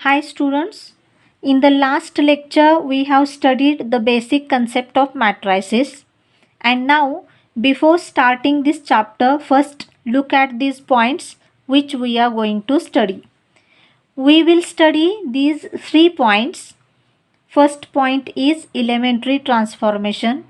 Hi students, in the last lecture we have studied the basic concept of matrices, and now before starting this chapter first look at these points which we are going to study. We will study these 3 points. First point is elementary transformation.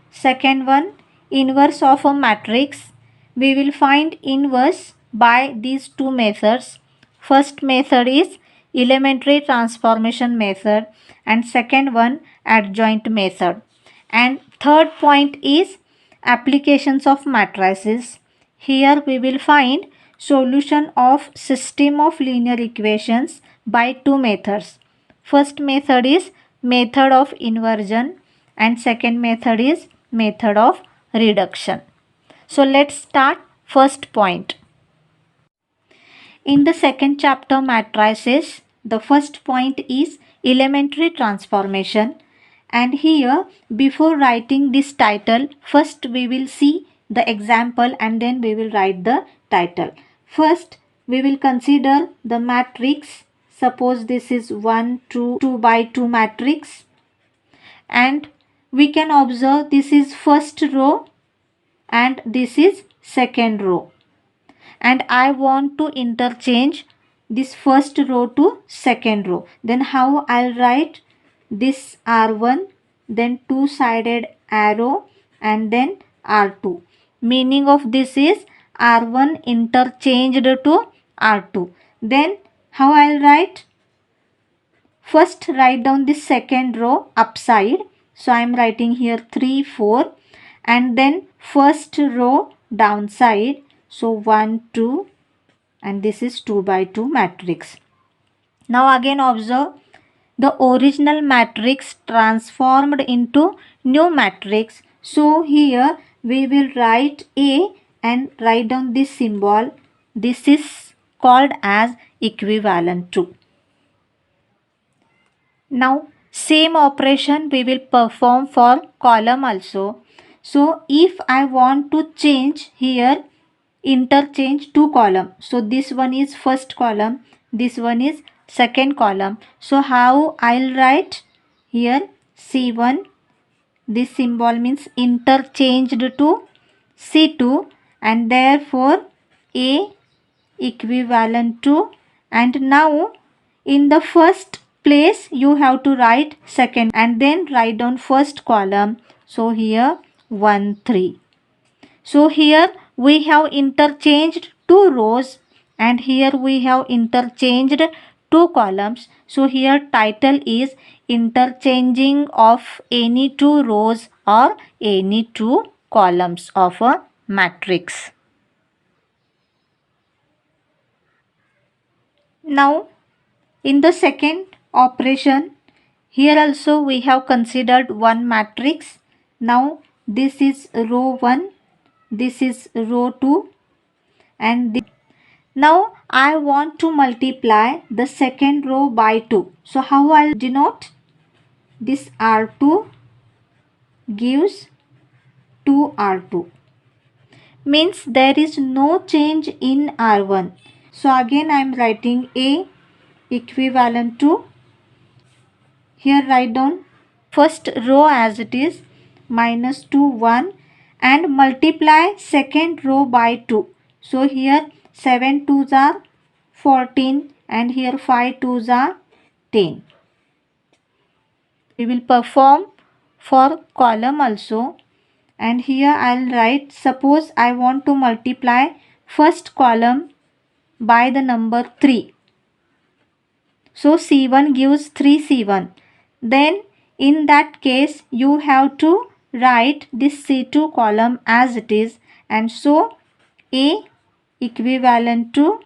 Second one, inverse of a matrix. We will find inverse by these two methods. First method is elementary transformation method and second one adjoint method. And third point is applications of matrices. Here we will find solution of system of linear equations by two methods. First method is method of inversion and second method is method of reduction. So let's start first point. In the second chapter matrices, the first point is elementary transformation, and here before writing this title first we will see the example and then we will write the title. First we will consider the matrix. Suppose this is 1 2 2 by 2 matrix, and we can observe this is first row and this is second row, and I want to interchange this first row to second row. Then how I'll write this R1, then two-sided arrow and then R2. Meaning of this is R1 interchanged to R2. Then how I'll write? First write down the second row upside. So I am writing here 3, 4, and then first row downside. So 1, 2, and this is 2 by 2 matrix. Now again observe the original matrix transformed into new matrix. So here we will write A and write down this symbol. This is called as equivalent to. Now same operation we will perform for column also. So if I want to change here, interchange two column. So this one is first column, this one is second column. So how I'll write here? C1, this symbol means interchanged to C2, and therefore A equivalent to, and now in the first place you have to write second and then write down first column. So here 1 3. So here we have interchanged two rows and here we have interchanged two columns. So here title is interchanging of any two rows or any two columns of a matrix. Now in the second operation, here also we have considered one matrix. Now this is row 1, this is row 2, and this. Now I want to multiply the second row by 2. So how I'll denote? This R2 gives 2R2. Means there is no change in R1. So again I am writing A equivalent to, here write down first row as it is, minus 2 1, and multiply second row by 2. So here 7 2s are 14 and here 5 2s are 10. We will perform for column also, and here I'll write, suppose I want to multiply first column by the number 3. So C1 gives 3C1. Then in that case you have to write this C2 column as it is, and so A equivalent to,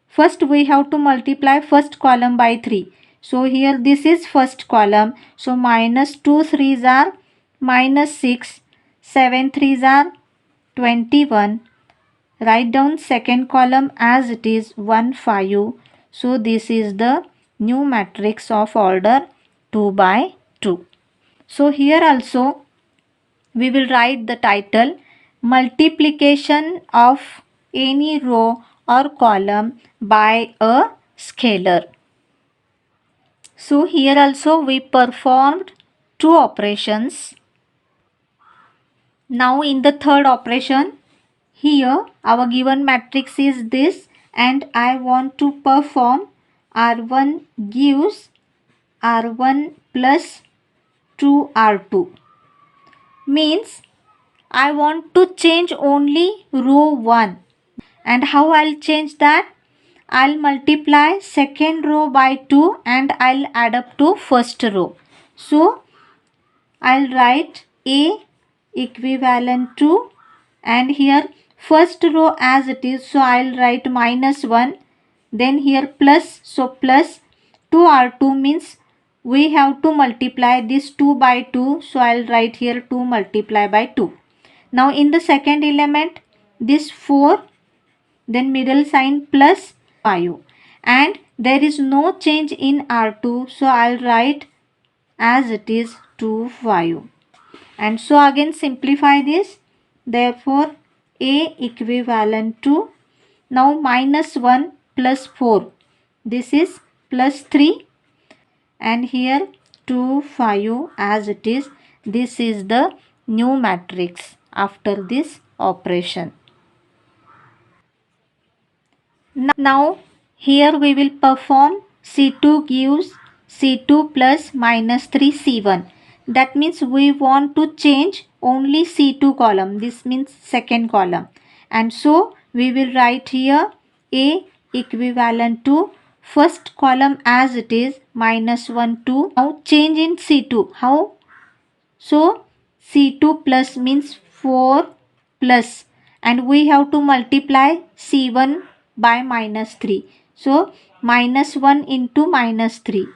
first we have to multiply first column by 3. So here this is first column. So minus 2 3s are minus 6, 7 3s are 21. Write down second column as it is 1 5. So this is the new matrix of order 2 by 2. So here also we will write the title multiplication of any row or column by a scalar. So here also we performed two operations. Now in the third operation, here our given matrix is this and I want to perform R1 gives R1 plus 2R2. Means I want to change only row 1. And how I'll change that? I'll multiply second row by 2 and I'll add up to first row. So I'll write A equivalent to, and here first row as it is, so I'll write minus 1, then here plus, so plus 2R2 means we have to multiply this 2 by 2, so I'll write here 2 multiply by 2. Now in the second element, this 4, then middle sign plus 5, and there is no change in R2, so I'll write as it is 2 5. And so again simplify this, therefore A equivalent to, now minus 1 plus 4, this is plus 3, and here 2 5 as it is, this is the new matrix after this operation. Now here we will perform C2 gives C2 plus minus 3 C1. That means we want to change only C2 column. This means second column. And so we will write here A equivalent to first column as it is minus 1 2. Now change in C2. How? So C2 plus means 4 plus, and we have to multiply C1 by minus 3. So minus 1 into minus 3.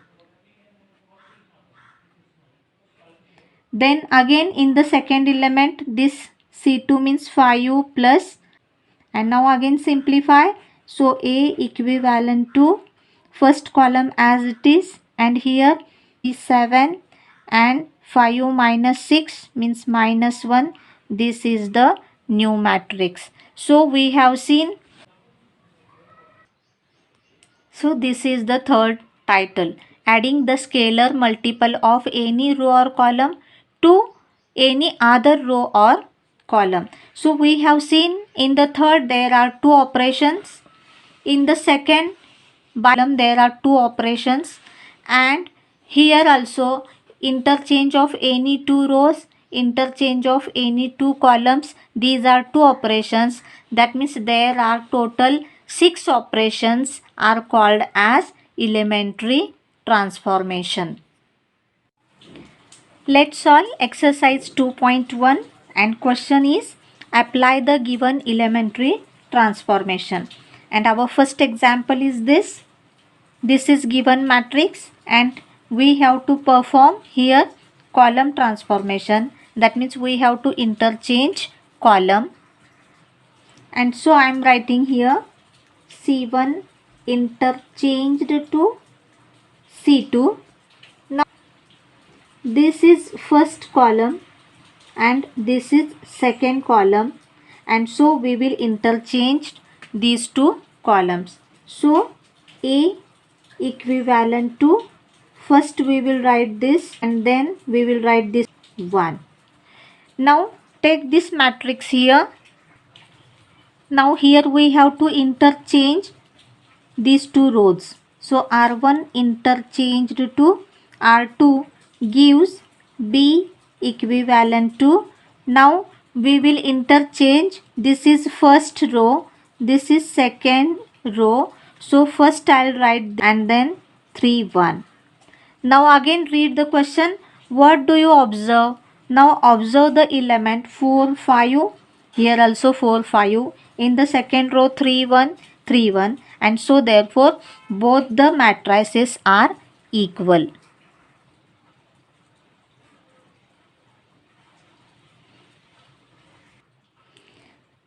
Then again in the second element this C2 means 5 plus, and now again simplify. So A equivalent to first column as it is, and here is 7 and 5 minus 6 means minus 1. This is the new matrix. So we have seen. So this is the third title, adding the scalar multiple of any row or column to any other row or column. So we have seen in the third there are two operations. In the second column there are two operations, and here also interchange of any two rows, interchange of any two columns. These are two operations. That means there are total 6 operations are called as elementary transformation. Let's solve exercise 2.1, and question is apply the given elementary transformation. And our first example is this. This is given matrix and we have to perform here column transformation. That means we have to interchange column. And so I am writing here C1 interchanged to C2. Now this is first column and this is second column, and so we will interchange these two columns. So A equivalent to, first we will write this and then we will write this 1. Now take this matrix here. Now here we have to interchange these two rows. So R1 interchanged to R2 gives B equivalent to, now we will interchange, this is first row, this is second row. So first I'll write and then 3 1. Now again read the question. What do you observe? Now observe the element 4 5. Here also 4 5. In the second row 3 1 3 1, and so therefore both the matrices are equal.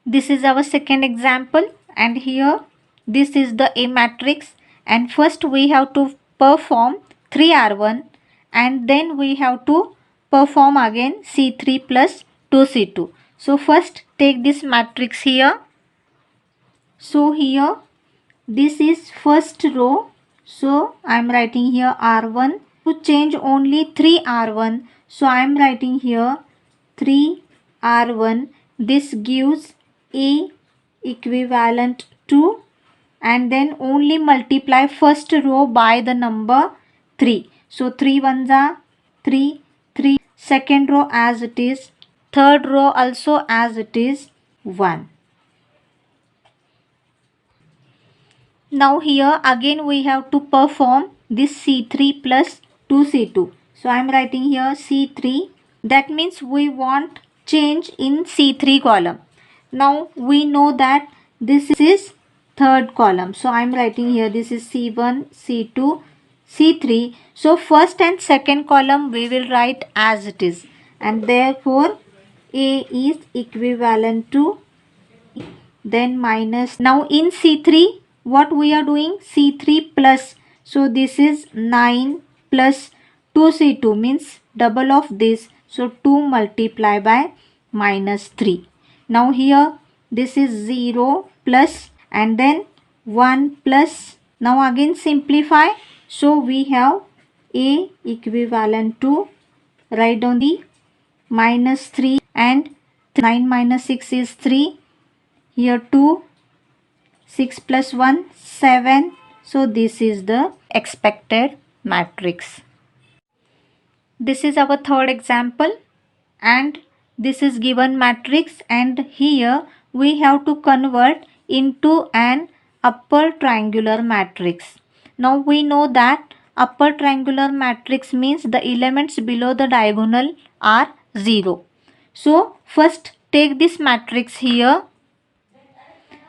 This is our second example, and here this is the A matrix, and first we have to perform 3R1 and then we have to perform again C3 plus 2C2. So first take this matrix here. So here this is first row, So I am writing here R1. To change only 3 R1, so I am writing here 3 R1. This gives A equivalent to, and then only multiply first row by the number 3. So 3 ones are 3, 3. Second row as it is, third row also as it is 1. Now here again we have to perform this C3 plus 2C2. So I am writing here C3. That means we want change in C3 column. Now we know that this is third column. So I am writing here this is C1, C2, C3. So first and second column we will write as it is. And therefore A is equivalent to then minus. Now in C3 what we are doing? C3 plus. So this is 9 plus 2C2 means double of this. So 2 multiply by minus 3. Now here this is 0 plus and then 1 plus. Now again simplify. So we have A equivalent to, write down the minus 3 and 9 minus 6 is 3. Here 2, 6 plus 1, 7. So this is the expected matrix. This is our third example and this is given matrix, and here we have to convert into an upper triangular matrix. Now we know that upper triangular matrix means the elements below the diagonal are 0. So first take this matrix here.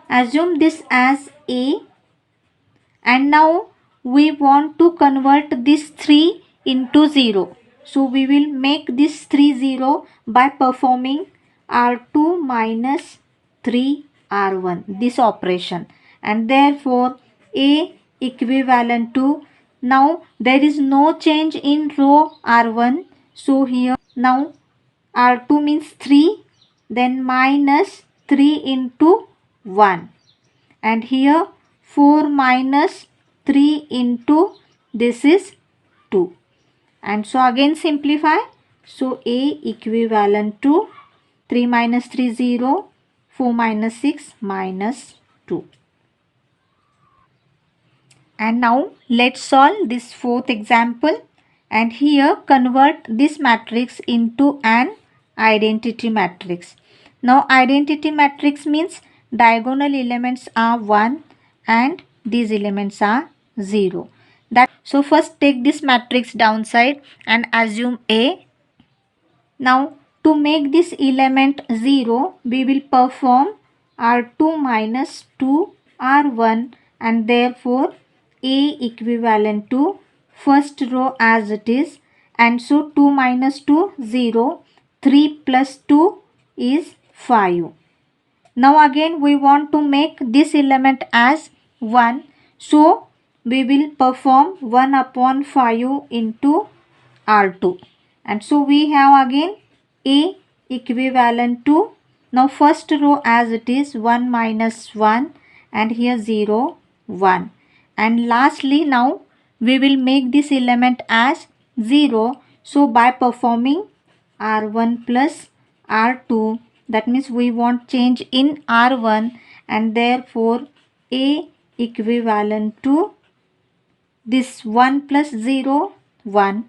Assume this as A, and now we want to convert this 3 into 0. So we will make this 3 0 by performing R2 minus 3 R1, this operation, and therefore A equivalent to, now there is no change in row R1. So here now R2 means 3, then minus 3 into 1, and here 4 minus 3 into this is 2, and so again simplify. So A equivalent to 3 minus 3 0, 4 minus 6 minus 2. And now let's solve this fourth example, and here convert this matrix into an identity matrix. Now identity matrix means diagonal elements are 1 and these elements are 0. So first take this matrix downside and assume A. Now to make this element 0, we will perform R2 minus 2 R1, and therefore A equivalent to first row as it is, and so 2 minus 2 0, 3 plus 2 is 5. Now again we want to make this element as 1, so we will perform 1 upon 5 into R2, and so we have again A equivalent to, now first row as it is 1 minus 1, and here 0 1, and lastly now we will make this element as 0. So by performing R1 plus R2, that means we want change in R1, and therefore A equivalent to this 1 plus 0 1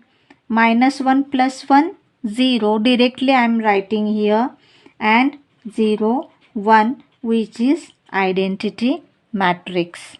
minus 1 plus 1 0, directly I am writing here, and 0 1, which is identity matrix.